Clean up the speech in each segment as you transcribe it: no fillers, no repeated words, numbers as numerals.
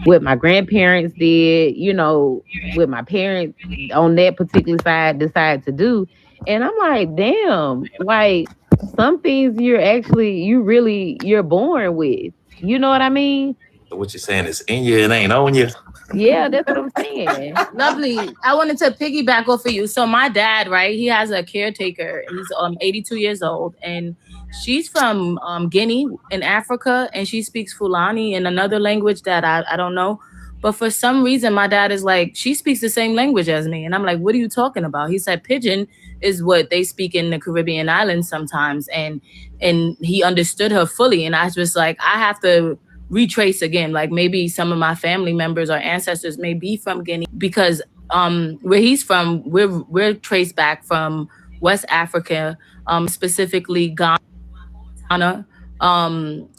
what my grandparents did, what my parents on that particular side decided to do. And I'm like, damn, like some things you're born with. You know what I mean? So what you're saying is in you and ain't on you. Yeah, that's what I'm saying. Lovely. I wanted to piggyback off of you. So my dad, right? He has a caretaker. He's 82 years old, and she's from Guinea in Africa, and she speaks Fulani and another language that I don't know. But for some reason, my dad is like, she speaks the same language as me, and I'm like, what are you talking about? He said, pidgin is what they speak in the Caribbean islands sometimes, and he understood her fully, and I was like, I have to retrace again. Like maybe some of my family members or ancestors may be from Guinea because where he's from, we're traced back from West Africa, specifically Ghana,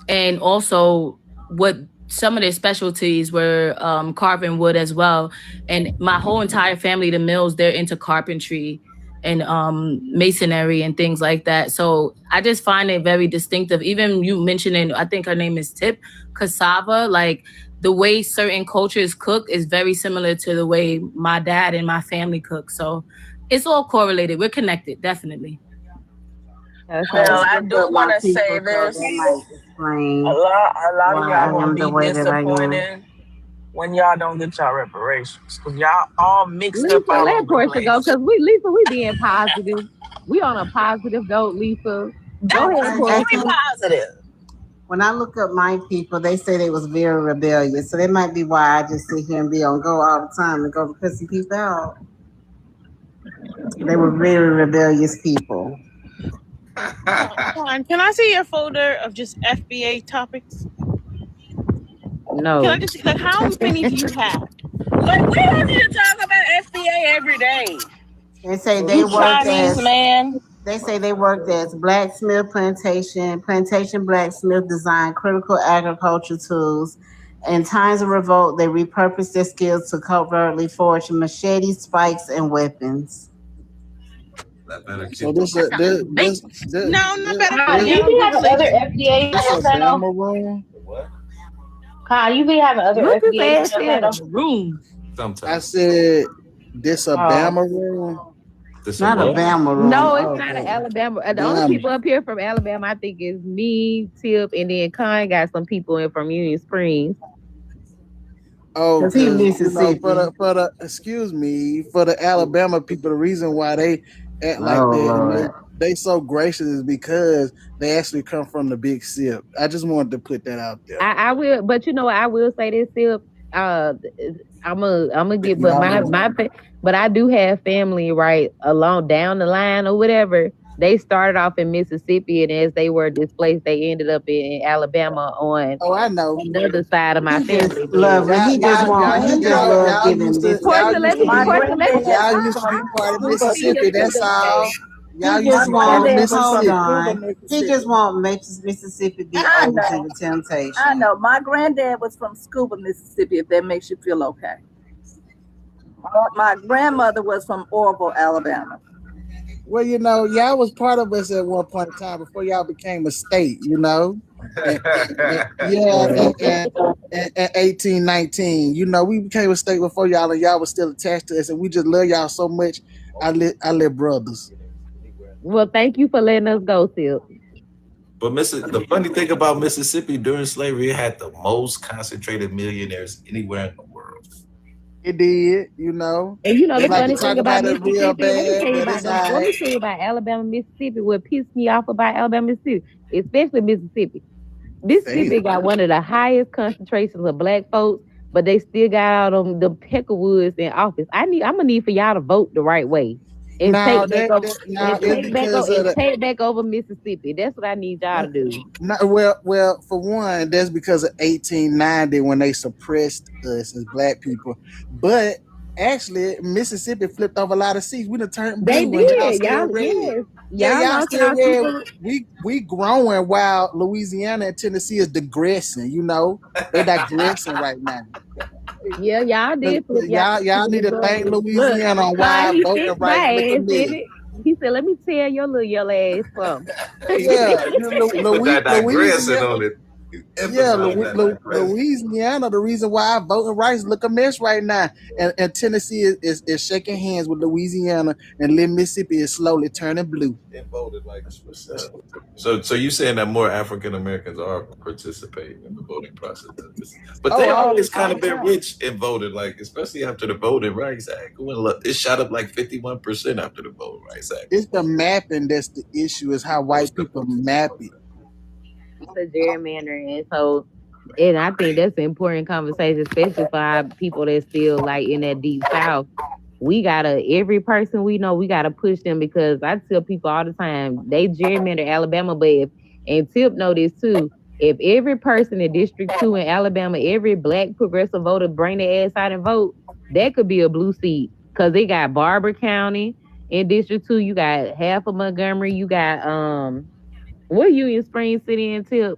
and also what some of their specialties were carving wood as well. And my whole entire family, the Mills, they're into carpentry and masonry and things like that. So I just find it very distinctive. Even you mentioning, I think her name is Tip, cassava, like the way certain cultures cook is very similar to the way my dad and my family cook. So it's all correlated. We're connected, definitely. Well, I do want to say this. A lot of y'all gonna be disappointed when y'all don't get y'all reparations because y'all all mixed Lisa, up all let over the Portia place. go because we being positive. We on a positive note, Lisa. Go ahead, Portia. Be positive. When I look up my people, they say they was very rebellious. So that might be why I just sit here and be on go all the time and go pissing people out. They were very rebellious people. Can I see your folder of just FBA topics? No. Can I just like how many do you have? Like we don't need to talk about FBA every day. They say they worked Chinese as man. They say they worked as blacksmith, plantation blacksmith, design critical agriculture tools. In times of revolt, they repurposed their skills to covertly forge machetes, spikes, and weapons. So this not better. You be having other FDA room. Kyle, you be having other FDA room. Sometimes I said this a Bama room. It's not a Bama room. No, it's not an Alabama. The only people up here from Alabama, I think, is me, Tip, and then Con got some people in from Union Springs. Oh, Mississippi. For the Alabama people, the reason why they act like that, they so gracious is because they actually come from the Big Sip. I just wanted to put that out there. I will, but I will say this, Sip. I'm gonna get, but I do have family right along down the line or whatever. They started off in Mississippi, and as they were displaced, they ended up in Alabama on I know the other side of my family. He just love giving this. Portia, let me y'all used to be part of Mississippi. That's all. Y'all used to want Mississippi. He just want Mississippi be open to the temptation. I know. My granddad was from Scuba, Mississippi, if that makes you feel okay. My grandmother was from Orville, Alabama. Well, y'all was part of us at one point in time before y'all became a state, in 1819. We became a state before y'all, and y'all was still attached to us, and we just love y'all so much. I live brothers. Well, thank you for letting us go, Sil. But the funny thing about Mississippi during slavery, it had the most concentrated millionaires anywhere in the world. It did, And the funny thing about Mississippi, let me tell you about Alabama, Mississippi. What pissed me off about Alabama, Mississippi, especially Mississippi. Mississippi got one of the highest concentrations of black folks, but they still got all them the Peckerwoods in office. I'm gonna need for y'all to vote the right way. And take back over Mississippi. That's what I need y'all to do. Well, for one, that's because of 1890 when they suppressed us as black people. But actually, Mississippi flipped over a lot of seats. We done turned blue. They did. Y'all still red. We growing while Louisiana and Tennessee is digressing. They're digressing right now. Yeah, y'all did. Y'all need to thank Louisiana on why I voted right. He said, "Let me tell your little yellow ass from." Louisiana on it. Yeah, Louisiana. The reason why voting rights look a mess right now, and Tennessee is shaking hands with Louisiana, and Mississippi is slowly turning blue. It voted like so you saying that more African Americans are participating in the voting process, but they always kind of been rich and voted, like especially after the Voting Rights Act. It shot up like 51% after the Voting Rights Act. It's the mapping that's the issue. Is how white people map it. The gerrymandering, and I think that's an important conversation, especially for our people that's still like in that deep south. We gotta, every person we know, we gotta push them, because I tell people all the time, they gerrymander Alabama, but and Tip know this too, if every person in District 2 in Alabama, every black progressive voter bring their ass out and vote, that could be a blue seat, because they got Barber County in District 2, you got half of Montgomery, you got what Union Springs City in Tip?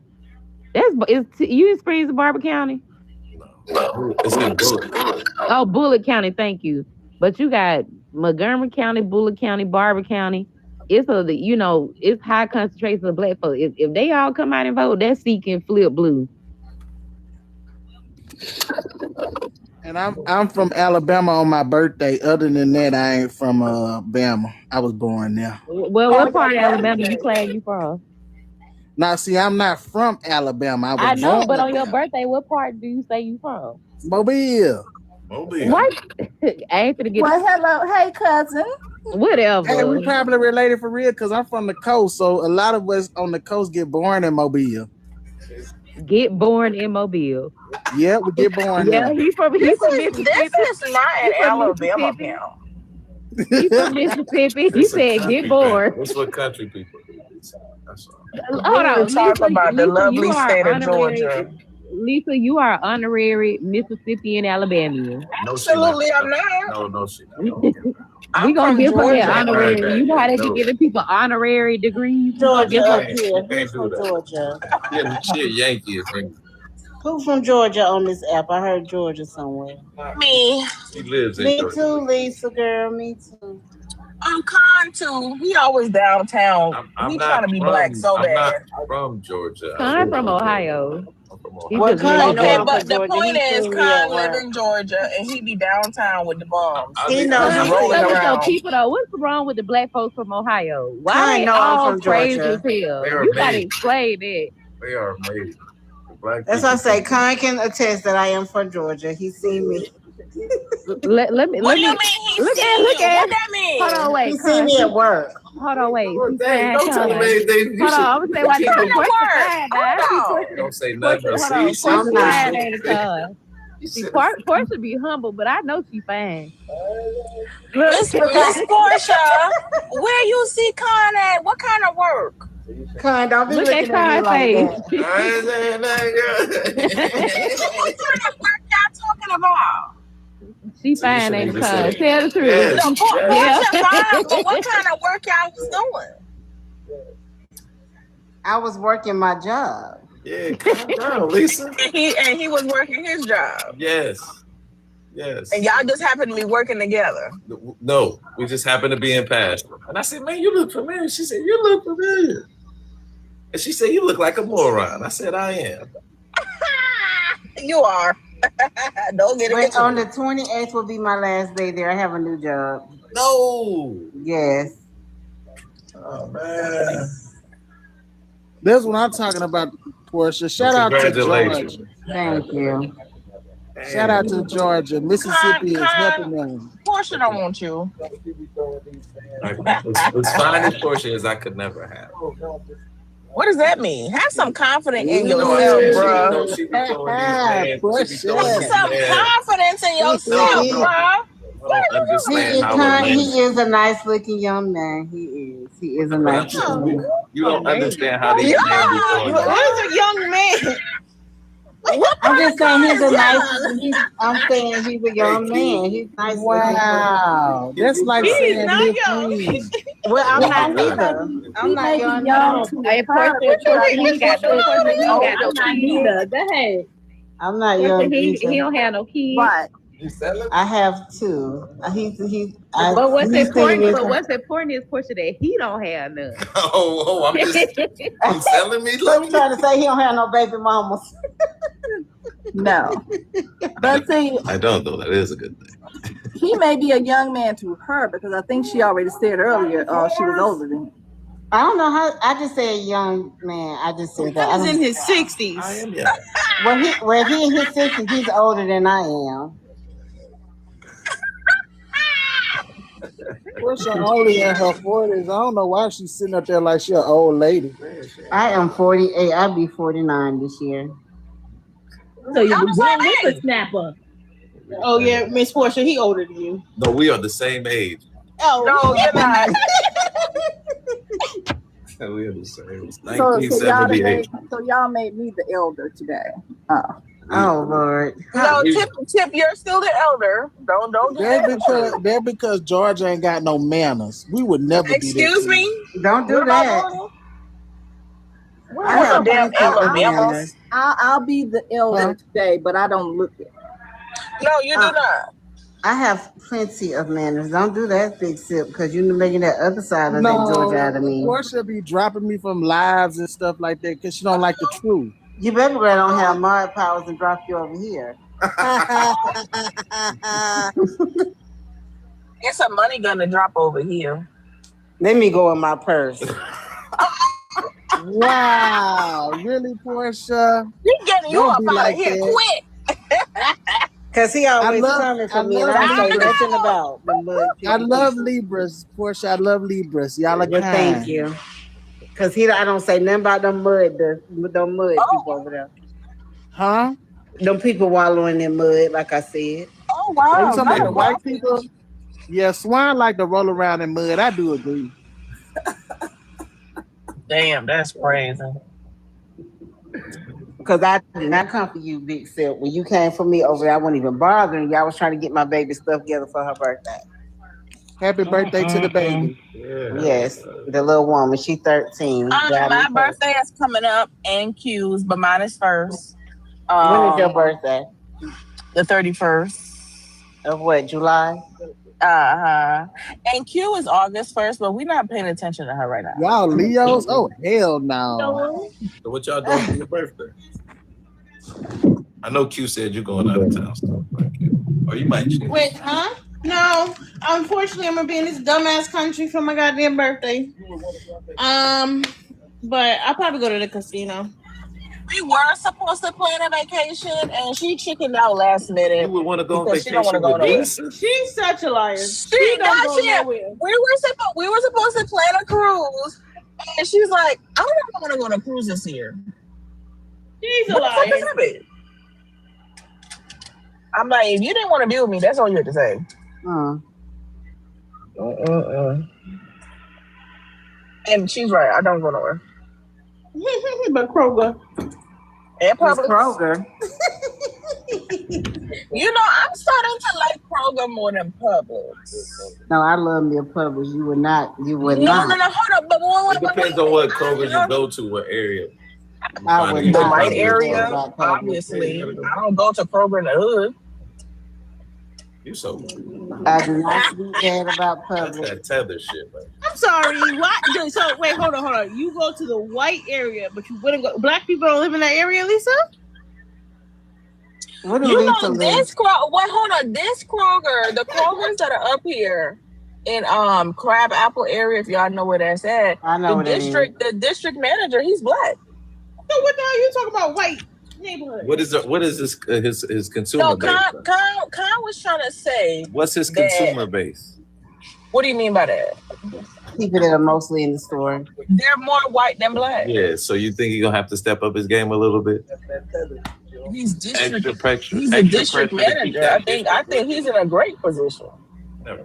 Union Springs in Barber County? No, it's in Bullitt. Oh, Bullitt County, thank you. But you got Montgomery County, Bullitt County, Barber County. It's high concentration of black folks. If they all come out and vote, that seat can flip blue. And I'm from Alabama on my birthday. Other than that, I ain't from Bama. I was born there. Well, what part of Alabama you from? Now, see, I'm not from Alabama. I know, but on your birthday, what part do you say you from? Mobile. What? I ain't finna get. Well, hello, hey cousin. Whatever. Hey, we probably related for real, because I'm from the coast, so a lot of us on the coast get born in Mobile. Get born in Mobile. Yeah, we get born. Yeah, he's from Mississippi. This is not an Alabama count. He's from Mississippi. He said, "Get born." That's what country people do. That's all. Hold on. Talk about the lovely state of Georgia. Lisa, you are honorary Mississippian Alabamian. Absolutely, I'm not. No, she not. We gonna give her that honorary. You know how they can give the people honorary degrees? Georgia. She a Yankee, I think. Who's from Georgia on this app? I heard Georgia somewhere. Me. She lives in Me Georgia. too, Lisa, girl. Me too. I'm Con too. We always downtown. We trying to be black so bad. I'm not from Georgia. I'm from Ohio. Well, Con, okay, but the point is, Con live in Georgia and he be downtown with the bums. He knows he's rolling around. People though, what's wrong with the black folks from Ohio? Why they all crazy as hell? You gotta explain it. They are amazing. That's what I say. Con can attest that I am from Georgia. He's seen me. Let me. What do you mean he look seen at. you? What that mean? Hold on, wait. He seen me at work. Hold on, wait. Don't tell them anything. Hold on, I'm gonna say why Don't say nothing. See, Portia be humble, but I know she fine. Miss Portia, where you see Con at? What kind of work? Con, don't be Look looking at me like that. What kind of work y'all talking about? She fine, ain't Con? Tell the truth. Portia fine, but what kind of work y'all was doing? I was working my job. Yeah, calm down, Lisa. And he was working his job. Yes. And y'all just happened to be working together. No, we just happened to be in past. And I said, "Man, you look familiar." She said, "You look familiar." And she said, "You look like a moron." I said, "I am." You are. Don't get it. On the 28th will be my last day there. I have a new job. No. Yes. Oh man. That's what I'm talking about, Portia. Shout out to Georgia. Thank you. Shout out to Georgia. Mississippi is helping them. Portia don't want you. As fine as Portia is, I could never have. What does that mean? Have some confidence in yourself, bro. Have some confidence in yourself, bro. He is a nice looking young man. He is a nice looking man. You don't understand how these men be going. What is a young man? I'm just saying he's a nice. I'm saying he's a young man. He's nice. Wow, that's like saying not young. Well, I'm not either. I'm not young. Hey, Portia, he got no kids. I'm not young. He don't have no kids. Right. You selling? I have two. But what's important is Portia that he don't have none. I'm selling me. So you trying to say he don't have no baby mamas? No. But see, I don't though. That is a good thing. he may be a young man to her because I think she already said earlier she was older than him. I don't know how. I just said young man. I just said that. He's in his 60s. I am young. Well, he in his 60s. He's older than I am. Portia only in her 40s. I don't know why she's sitting up there like she's an old lady. I am 48. I'll be 49 this year. So you're a whippersnapper. Oh yeah, Miss Portia, he older than you. No, we are the same age. Oh No, you're not. We are the same. So y'all made me the elder today. Oh Lord. No, Tip, you're still the elder. Don't do that. That's because Georgia ain't got no manners. We would never do that. Excuse me? Don't do that. I have damn Alabama. I'll be the elder today, but I don't look it. No, you do not. I have plenty of manners. Don't do that, Big Sip, because you're making that other side of that Georgia out of me. Portia be dropping me from lives and stuff like that because she don't like the truth. You better go don't have Mud powers and drop you over here. It's a money gonna drop over here. Let me go in my purse. Wow, really, Portia? He getting you up out of here quick. Because he always coming for me, and I don't say nothing about the mud. I love Libras, Portia. I love Libras. Y'all are kind. Thank you. Because I don't say nothing about them mud people over there. Huh? Them people wallowing in mud, like I said. Oh, wow. Are you talking about the white people? Yeah, swine like to roll around in mud. I do agree. Damn, that's crazy. Because I did not come for you, Big Sip. When you came for me over there, I wasn't even bothering you. I was trying to get my baby stuff together for her birthday. Happy birthday to the baby. Yeah. Yes, the little woman. She's 13. My birthday is coming up and Q's, but mine is first. When is your birthday? The 31st. Of what, July? And Q is August 1st, but we're not paying attention to her right now. Y'all Leos? Oh, hell no. So what y'all doing for your birthday? I know Q said you're going out of town stuff. Or you might change. Wait, huh? No. Unfortunately, I'm gonna be in this dumbass country for my goddamn birthday. But I'll probably go to the casino. We were supposed to plan a vacation, and she chickened out last minute. You would want to go on because she don't want to go nowhere. She's such a liar. She don't go nowhere. We were supposed to plan a cruise, and she's like, "I don't want to go on a cruise this year." She's a liar. I'm like, if you didn't want to be with me, that's all you had to say. And she's right. I don't go nowhere. But Kroger. And Publix. Kroger. You know, I'm starting to like Kroger more than Publix. No, I love me a Publix. You would not. No, hold up. But it depends on what Kroger you go to, what area. The right area, obviously. I don't go to Kroger in the hood. You so. I do not speak bad about Publix. That's that tether shit, man. I'm sorry. What? So wait, hold on. You go to the white area, but you wouldn't go. Black people don't live in that area, Lisa. What do you Lisa know this Kroger? Wait, hold on. This Kroger, the Krogers that are up here in Crab Apple area, if y'all know where that's at. I know the district manager, he's black. So what the hell are you talking about? White neighborhood. What is his consumer base? Khan was trying to say. What's his consumer base? What do you mean by that? People that are mostly in the store. They're more white than black. Yeah, so you think he's gonna have to step up his game a little bit? He's district extra manager. I think he's in a great position. Never.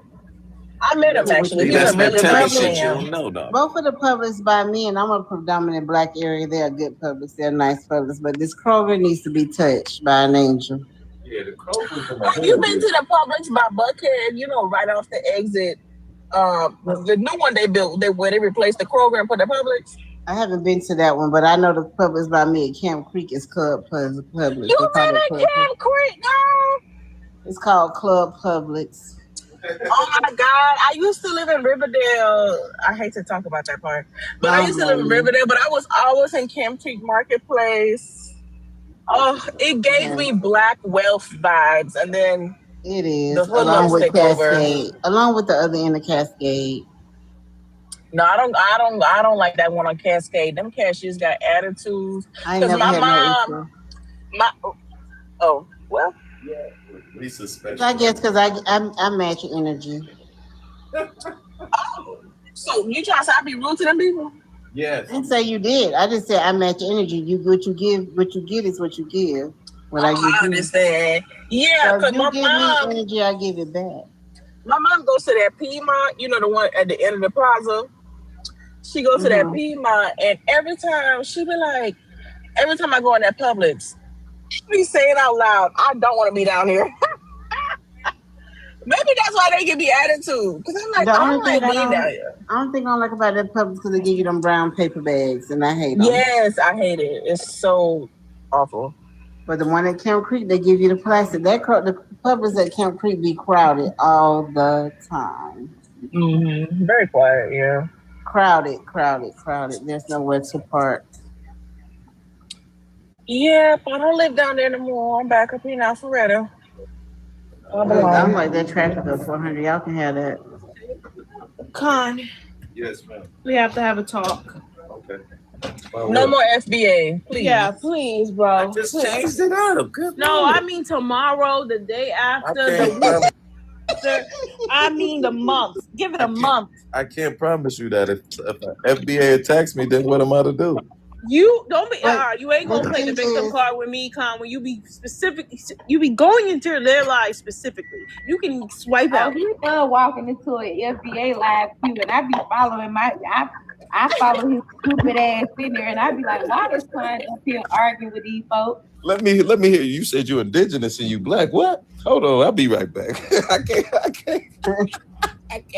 I met him actually. That's He's a really that good shit you man. don't know, dog. Both of the Publix by me, and I'm a predominant black area. They're good Publix. They're nice Publix. But this Kroger needs to be touched by an angel. Yeah, the Kroger. Have you been to the Publix by Buckhead? You know, right off the exit. The new one they built, where they replaced the Kroger and put the Publix. I haven't been to that one, but I know the Publix by me at Camp Creek is called Publix. You been at Camp Creek, girl? It's called Club Publix. Oh my God. I used to live in Riverdale. I hate to talk about that part. But I used to live in Riverdale, but I was always in Camp Creek Marketplace. Oh, it gave me Black wealth vibes. And then it is the along with Cascade. Along with the other end of Cascade. No, I don't like that one on Cascade. Them cashiers got attitudes. I never had no issue. Yeah, Lisa special. I guess because I match your energy. So you trying to say I be rude to them people? Yes. I didn't say you did. I just said I match your energy. You what you get is what you give. I understand. Yeah, because my mom me energy, I give it back. My mom goes to that Piedmont, you know, the one at the end of the plaza. She goes to that Piedmont, and every time I go in that Publix, she be saying out loud, I don't want to be down here. Maybe that's why they give me attitude. Because I'm like, I don't like being down here. I don't think I like about that Publix because they give you them brown paper bags, and I hate them. Yes, I hate it. It's so awful. But the one at Camp Creek, they give you the plastic. The Publix at Camp Creek be crowded all the time. Mm-hmm. Very quiet, yeah. Crowded. There's nowhere to park. Yeah, but I don't live down there anymore. I'm back up here in Alpharetta. I'm like that traffic of 400. Y'all can have that. Con. Yes, ma'am. We have to have a talk. Okay. No more FBA, please. Yeah, please, bro. Just changed it up. Good no, I mean tomorrow, the day after, the week after. I mean the month. Give it a month. I can't promise you that if FBA attacks me, then what am I to do? You don't be. You ain't gonna play the victim card with me, Con. When you be specific, you be going into their lives specifically. You can swipe out. You walking into an FBA live queue, and I be following I follow his stupid ass in there, and I be like, why is Con up here arguing with these folks? Let me hear you. You said you indigenous and you black. What? Hold on, I'll be right back. I can't.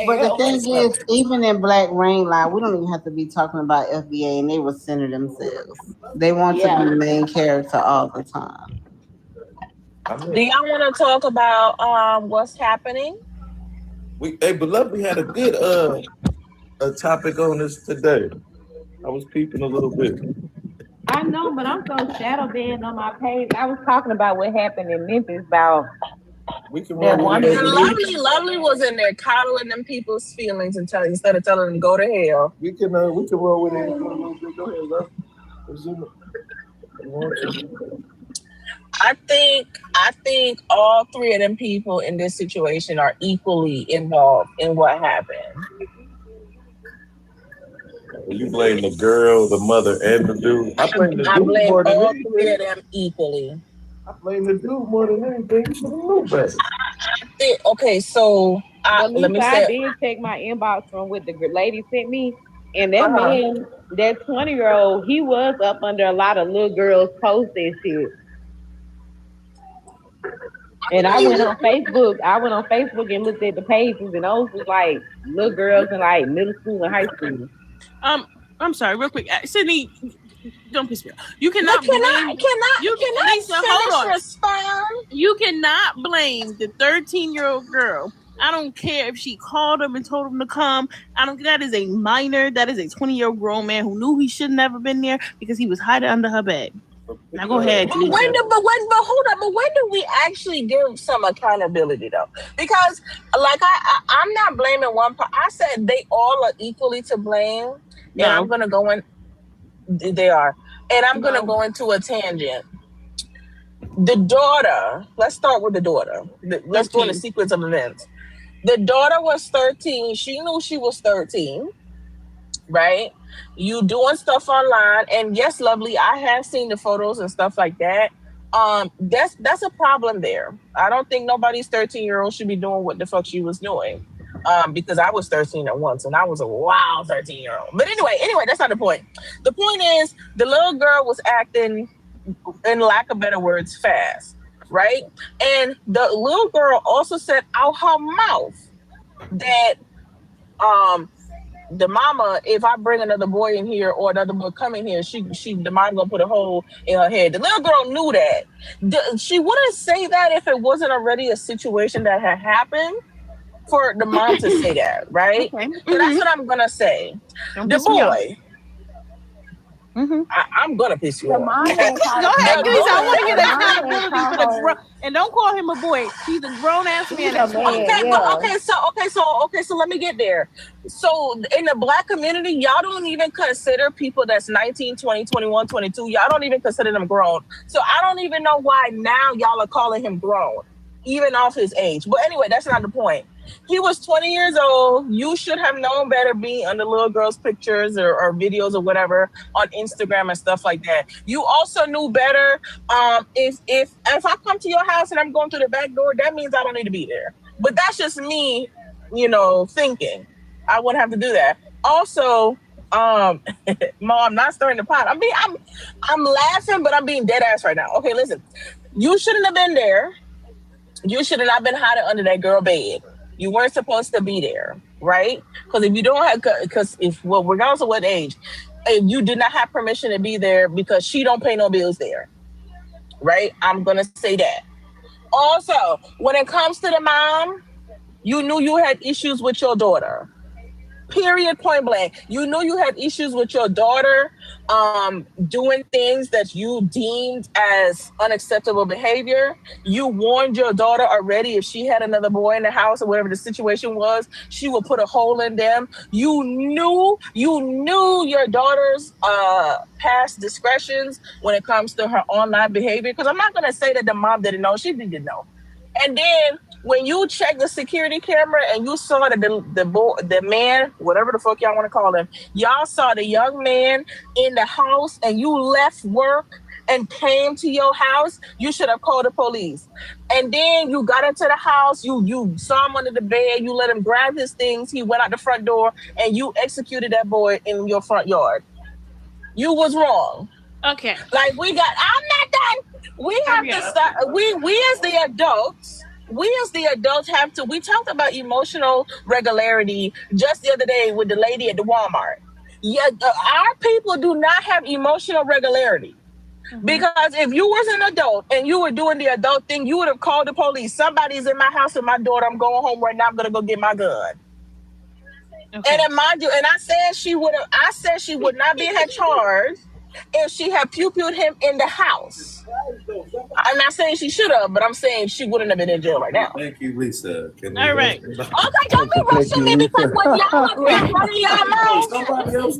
But the thing is, even in Black Rain Line, we don't even have to be talking about FBA, and they will center themselves. They want to be the main character all the time. Do y'all want to talk about what's happening? Beloved, we had a good a topic on this today. I was peeping a little bit. I know, but I'm so shadow banned on my page. I was talking about what happened in Memphis about. We can Lovely was in there coddling them people's feelings instead of telling them to go to hell. We can roll with it. Go ahead, love. I think all three of them people in this situation are equally involved in what happened. You blame the girl, the mother, and the dude. I blame all three of them equally. I blame the dude more than anything. Okay, so let me say, I did check my inbox from what the lady sent me, and that man, that 20-year-old, he was up under a lot of little girls' posts and shit. And I went on Facebook and looked at the pages, and those was like little girls in like middle school and high school. I'm sorry, real quick, Sydney. Don't piss me off. You cannot blame the 13-year-old girl. I don't care if she called him and told him to come. That is a minor. That is a 20-year-old grown man who knew he should never been there because he was hiding under her bed. Now go ahead. But hold up. But when do we actually give some accountability though? Because like I'm not blaming one part. I said they all are equally to blame. No. And I'm gonna go in. They are. And I'm going to go into a tangent. The daughter, let's start with the daughter. Let's go in the sequence of events. The daughter was 13. She knew she was 13, right? You doing stuff online. And yes, Lovely, I have seen the photos and stuff like that. That's a problem there. I don't think nobody's 13-year-old should be doing what the fuck she was doing. Because I was 13 at once and I was a wild 13-year-old. But anyway, that's not the point. The point is the little girl was acting, in lack of better words, fast, right? And the little girl also said out her mouth that the mama, if I bring another boy in here or another boy come in here, the mom gonna put a hole in her head. The little girl knew that. She wouldn't say that if it wasn't already a situation that had happened for the mom to say that, right? Okay. So that's what I'm gonna say. The boy. I'm gonna piss you off. Go ahead, please. I want to hear that accountability for the grown. And don't call him a boy. He's a grown ass man. So let me get there. So in the Black community, y'all don't even consider people that's 19, 20, 21, 22. Y'all don't even consider them grown. So I don't even know why now y'all are calling him grown, even off his age. But anyway, that's not the point. He was 20 years old. You should have known better being under little girls' pictures or videos or whatever on Instagram and stuff like that. You also knew better. If I come to your house and I'm going through the back door, that means I don't need to be there. But that's just me, thinking. I wouldn't have to do that. Also, Mo, I'm not stirring the pot. I'm laughing, but I'm being dead ass right now. Okay, listen. You shouldn't have been there. You should have not been hiding under that girl bed. You weren't supposed to be there, right? Because if you don't have, regardless of what age, if you did not have permission to be there because she don't pay no bills there, right? I'm gonna say that. Also, when it comes to the mom, you knew you had issues with your daughter. Period, point blank. You knew you had issues with your daughter doing things that you deemed as unacceptable behavior. You warned your daughter already if she had another boy in the house or whatever the situation was, she would put a hole in them. You knew your daughter's past discretions when it comes to her online behavior. Because I'm not going to say that the mom didn't know. She didn't know. And then when you check the security camera and you saw that the man, whatever the fuck y'all want to call him, y'all saw the young man in the house and you left work and came to your house, you should have called the police. And then you got into the house, you saw him under the bed, you let him grab his things, he went out the front door, and you executed that boy in your front yard. You was wrong. Okay. I'm not done. We have to start. We as the adults have to. We talked about emotional regularity just the other day with the lady at the Walmart. Yeah, our people do not have emotional regularity. Because if you was an adult and you were doing the adult thing, you would have called the police. Somebody's in my house with my daughter. I'm going home right now. I'm gonna go get my gun. Okay. And mind you, and I said she would not be had charged if she had pew-pewed him in the house. I'm not saying she should have, but I'm saying she wouldn't have been in jail right now. Thank you, Lisa. All right. Okay, don't be rushing me because when y'all up here running y'all mouth,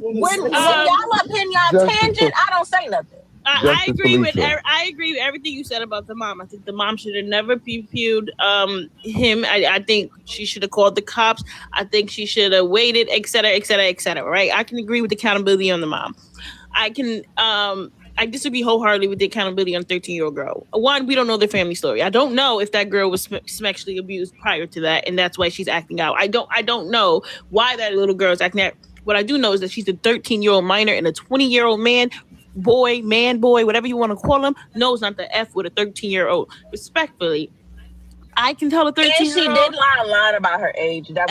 when y'all up in y'all tangent, I don't say nothing. I agree with everything you said about the mom. I think the mom should have never pew-pewed him. I think she should have called the cops. I think she should have waited, et cetera, et cetera, et cetera, right? I can agree with the accountability on the mom. I disagree wholeheartedly with the accountability on a 13-year-old girl. One, we don't know the family story. I don't know if that girl was sexually abused prior to that, and that's why she's acting out. I don't know why that little girl is acting out. What I do know is that she's a 13-year-old minor, and a 20-year-old man, boy, whatever you want to call him, knows not to F with a 13-year-old. Respectfully, I can tell a 13-year-old. And she did lie a lot about her age. That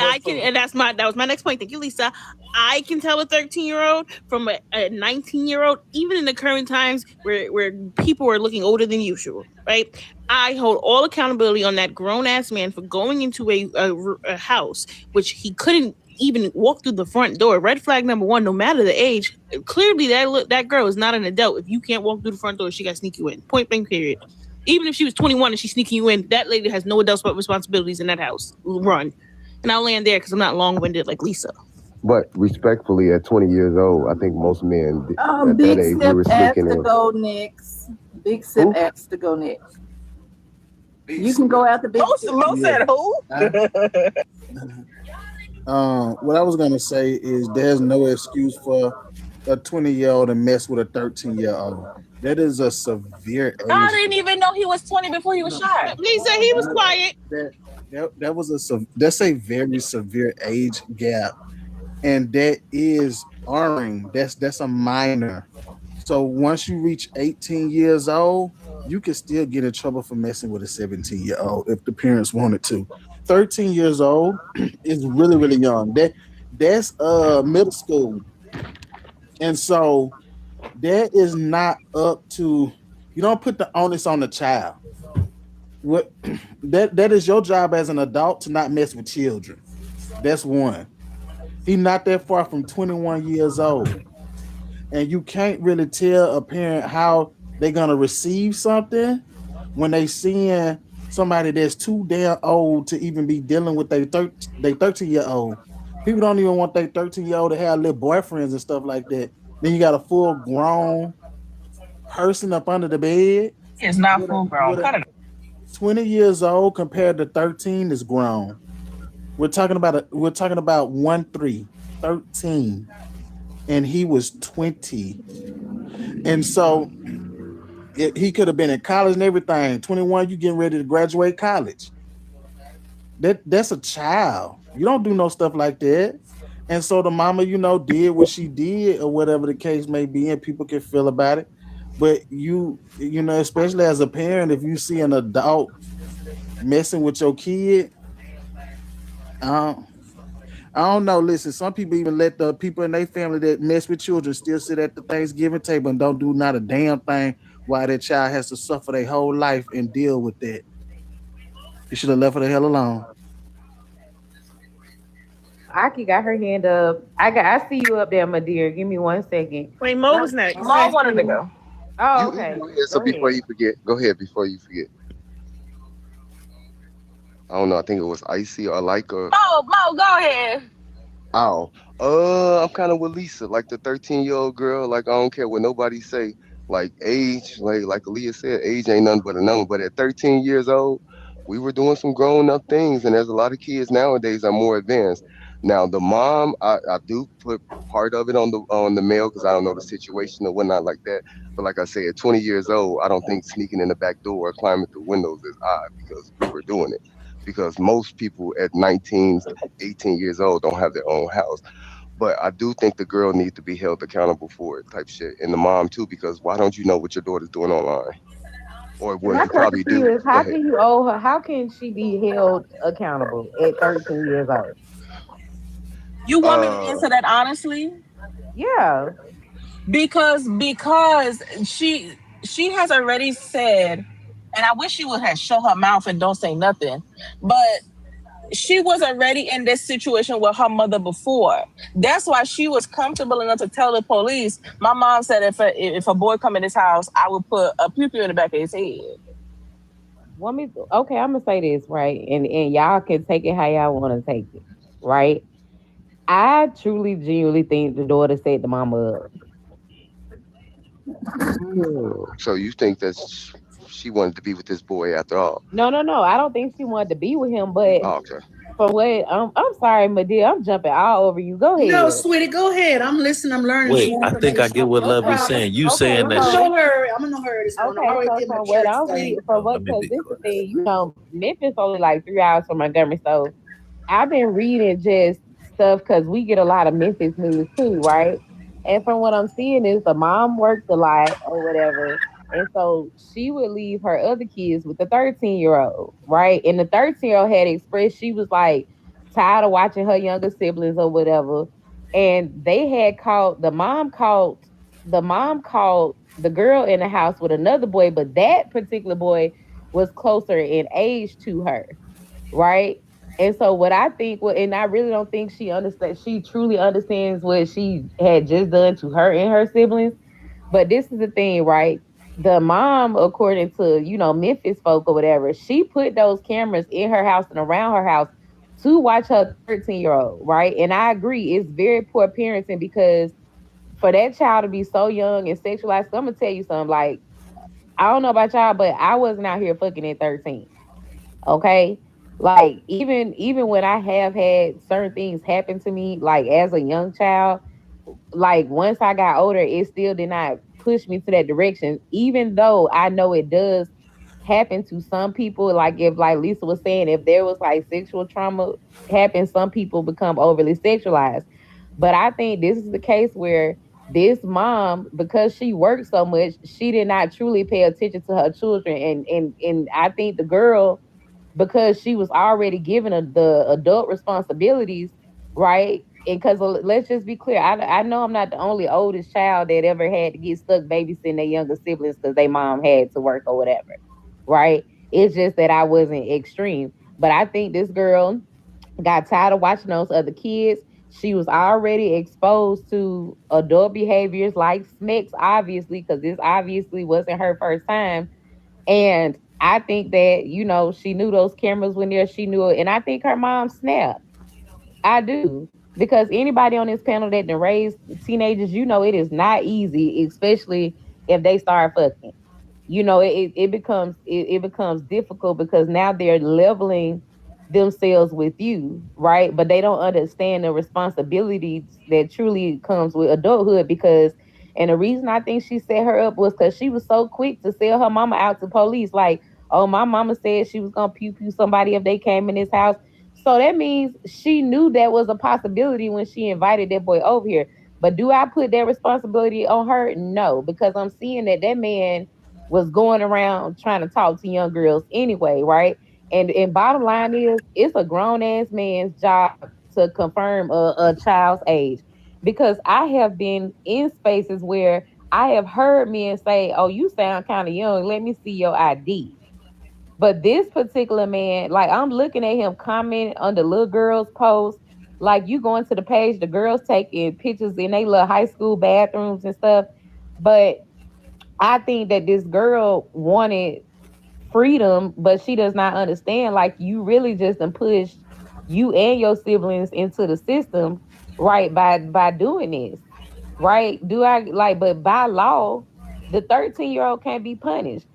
was my next point. Thank you, Lisa. I can tell a 13-year-old from a 19-year-old, even in the current times where people are looking older than usual, right? I hold all accountability on that grown-ass man for going into a house, which he couldn't even walk through the front door. Red flag number one, no matter the age. Clearly, that girl is not an adult. If you can't walk through the front door, she got to sneak you in. Point blank, period. Even if she was 21 and she's sneaking you in, that lady has no adult responsibilities in that house. Run. And I'll land there because I'm not long-winded like Lisa. But respectfully, at 20 years old, I think most men at that age, we were sneaking in. Big Sip asked to go next. You can go out the Big Sip. Mo said who? What I was gonna say is there's no excuse for a 20-year-old to mess with a 13-year-old. That is a severe age. I didn't even know he was 20 before he was shot. Lisa, he was quiet. That's a very severe age gap, and that is erring. That's a minor. So once you reach 18 years old, you can still get in trouble for messing with a 17-year-old if the parents wanted to. 13 years old is really, really young. that's middle school. And so that is not up to, you don't put the onus on the child. What that is your job as an adult to not mess with children. That's one. He's not that far from 21 years old. And you can't really tell a parent how they're gonna receive something when they seeing somebody that's too damn old to even be dealing with their 13-year-old. People don't even want their 13-year-old to have little boyfriends and stuff like that. Then you got a full grown person up under the bed. It's not full grown. 20 years old compared to 13 is grown. We're talking about 13, and he was 20. And so he could have been in college and everything. 21, you getting ready to graduate college. That's a child. You don't do no stuff like that. And so the mama, did what she did or whatever the case may be, and people can feel about it. But you especially as a parent, if you see an adult messing with your kid, I don't know. Listen, some people even let the people in their family that mess with children still sit at the Thanksgiving table and don't do not a damn thing while that child has to suffer their whole life and deal with that. You should have left her the hell alone. Aki got her hand up. I see you up there, my dear. Give me 1 second. Wait, Mo was next. Mo wanted to go. Oh, okay. So before you forget, go ahead. Before you forget, I don't know. I think it was Icy or like or. Mo, go ahead. Oh, I'm kind of with Lisa, like the 13-year-old girl. Like I don't care what nobody say. Like age, like Aaliyah said, age ain't nothing but a number. But at 13 years old, we were doing some grown up things, and there's a lot of kids nowadays are more advanced. Now the mom, I do put part of it on the male because I don't know the situation or whatnot like that. But like I said, at 20 years old, I don't think sneaking in the back door or climbing through windows is odd because we were doing it. Because most people at 19, 18 years old don't have their own house. But I do think the girl needs to be held accountable for it type shit. And the mom too, because why don't you know what your daughter's doing online? Or what you probably do. How can you owe her? How can she be held accountable at 13 years old? You want me to answer that honestly? Yeah. Because she has already said, and I wish she would have shut her mouth and don't say nothing, but she was already in this situation with her mother before. That's why she was comfortable enough to tell the police. My mom said if a boy come in this house, I would put a pew-pew in the back of his head. Okay, I'm gonna say this, right? And y'all can take it how y'all want to take it, right? I truly, genuinely think the daughter set the mama up. So you think that she wanted to be with this boy after all? No. I don't think she wanted to be with him, but okay. For what? I'm sorry, my dear. I'm jumping all over you. Go ahead. No, sweetie, go ahead. I'm listening. I'm learning. Wait, I think I get what Lovely's saying. You saying that? I'm gonna hear this one. Okay, because this is the thing. Memphis only like 3 hours from Montgomery, so I've been reading just stuff because we get a lot of Memphis news too, right? And from what I'm seeing is the mom worked a lot or whatever. And so she would leave her other kids with the 13-year-old, right? And the 13-year-old had expressed she was like tired of watching her younger siblings or whatever. And they had the mom called the girl in the house with another boy, but that particular boy was closer in age to her, right? And so what I think, and I really don't think she truly understands what she had just done to her and her siblings. But this is the thing, right? The mom, according to, Memphis folk or whatever, she put those cameras in her house and around her house to watch her 13-year-old, right? And I agree, it's very poor parenting because for that child to be so young and sexualized, I'm going to tell you something, like, I don't know about y'all, but I wasn't out here fucking at 13, okay? Like, even when I have had certain things happen to me, like, as a young child, like, once I got older, it still did not push me to that direction, even though I know it does happen to some people. Like, if, like Lisa was saying, if there was, like, sexual trauma happen, some people become overly sexualized. But I think this is the case where this mom, because she worked so much, she did not truly pay attention to her children. And I think the girl, because she was already given the adult responsibilities, right? because let's just be clear, I know I'm not the only oldest child that ever had to get stuck babysitting their younger siblings because their mom had to work or whatever, right? It's just that I wasn't extreme. But I think this girl got tired of watching those other kids. She was already exposed to adult behaviors like smecks, obviously, because this obviously wasn't her first time. And I think that, you know, she knew those cameras when there, she knew it. And I think her mom snapped. I do. Because anybody on this panel that done raised teenagers, you know, it is not easy, especially if they start fucking. You know, it becomes difficult because now they're leveling themselves with you, right? But they don't understand the responsibilities that truly comes with adulthood. Because, and the reason I think she set her up was because she was so quick to sell her mama out to police. Like, oh, my mama said she was gonna pew somebody if they came in this house. So that means she knew that was a possibility when she invited that boy over here. But do I put that responsibility on her? No, because I'm seeing that man was going around trying to talk to young girls anyway, right? And bottom line is, it's a grown ass man's job to confirm a child's age. Because I have been in spaces where I have heard men say, "Oh, you sound kind of young. Let me see your ID." But this particular man, like, I'm looking at him commenting on the little girls' post. Like, you going to the page, the girls taking pictures in their little high school bathrooms and stuff. But I think that this girl wanted freedom, but she does not understand. Like, you really just push you and your siblings into the system, right? By doing this, right? But by law, the 13-year-old can't be punished.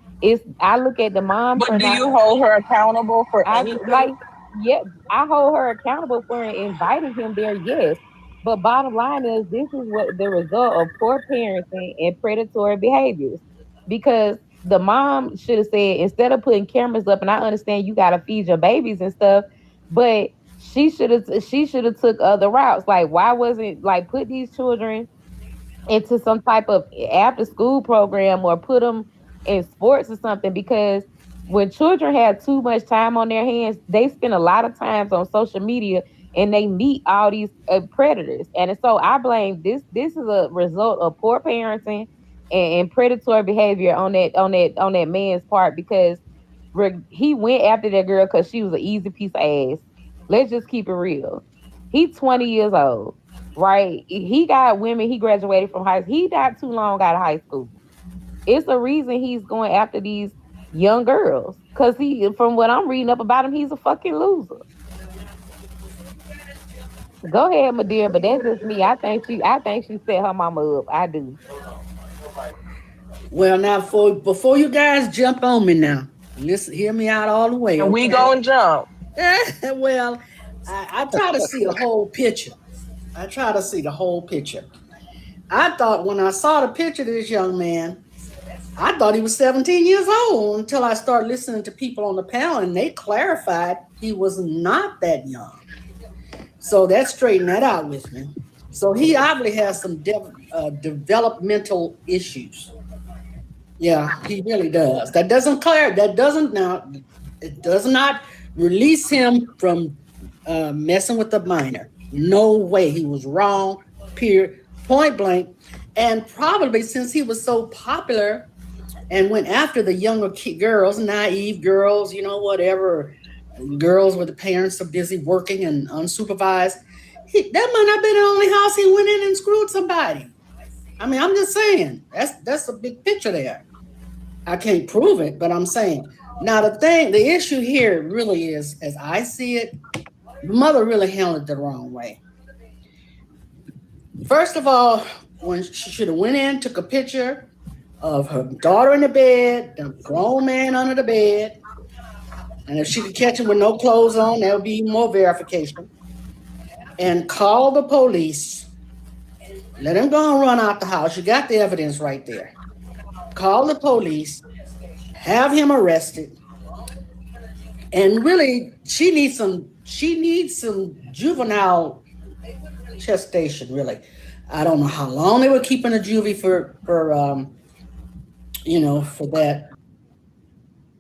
I look at the mom. But do you hold her accountable for anything? Yeah, I hold her accountable for inviting him there, yes. But bottom line is, this is what the result of poor parenting and predatory behaviors. Because the mom should have said, instead of putting cameras up, and I understand you gotta feed your babies and stuff, but she should have took other routes. Like, why wasn't, like, put these children into some type of after school program or put them in sports or something? Because when children have too much time on their hands, they spend a lot of times on social media and they meet all these predators. And so I blame this is a result of poor parenting and predatory behavior on that man's part, because he went after that girl because she was an easy piece of ass. Let's just keep it real. He's 20 years old, right? He got women. He graduated from high school. He not too long out of high school. It's a reason he's going after these young girls, because from what I'm reading up about him, he's a fucking loser. Go ahead, my dear, but that's just me. I think she set her mama up. I do. Well, now before you guys jump on me now, listen, hear me out all the way. And we gonna jump. Well, I try to see the whole picture. I try to see the whole picture. I thought when I saw the picture of this young man, I thought he was 17 years old until I started listening to people on the panel, and they clarified he was not that young. So that straightened that out with me. So he obviously has some developmental issues. Yeah, he really does. It does not release him from messing with a minor. No way. He was wrong, period, point blank. And probably since he was so popular and went after the younger girls, naive girls, whatever, girls where the parents are busy working and unsupervised, that might not be the only house he went in and screwed somebody. I mean, I'm just saying, that's a big picture there. I can't prove it, but I'm saying. Now, the issue here really is, as I see it, the mother really handled it the wrong way. First of all, when she should have went in, took a picture of her daughter in the bed, the grown man under the bed, and if she could catch him with no clothes on, that would be more verification. And call the police. Let him go and run out the house. You got the evidence right there. Call the police, have him arrested, and really, she needs some juvenile gestation. Really, I don't know how long they were keeping a juvie for that.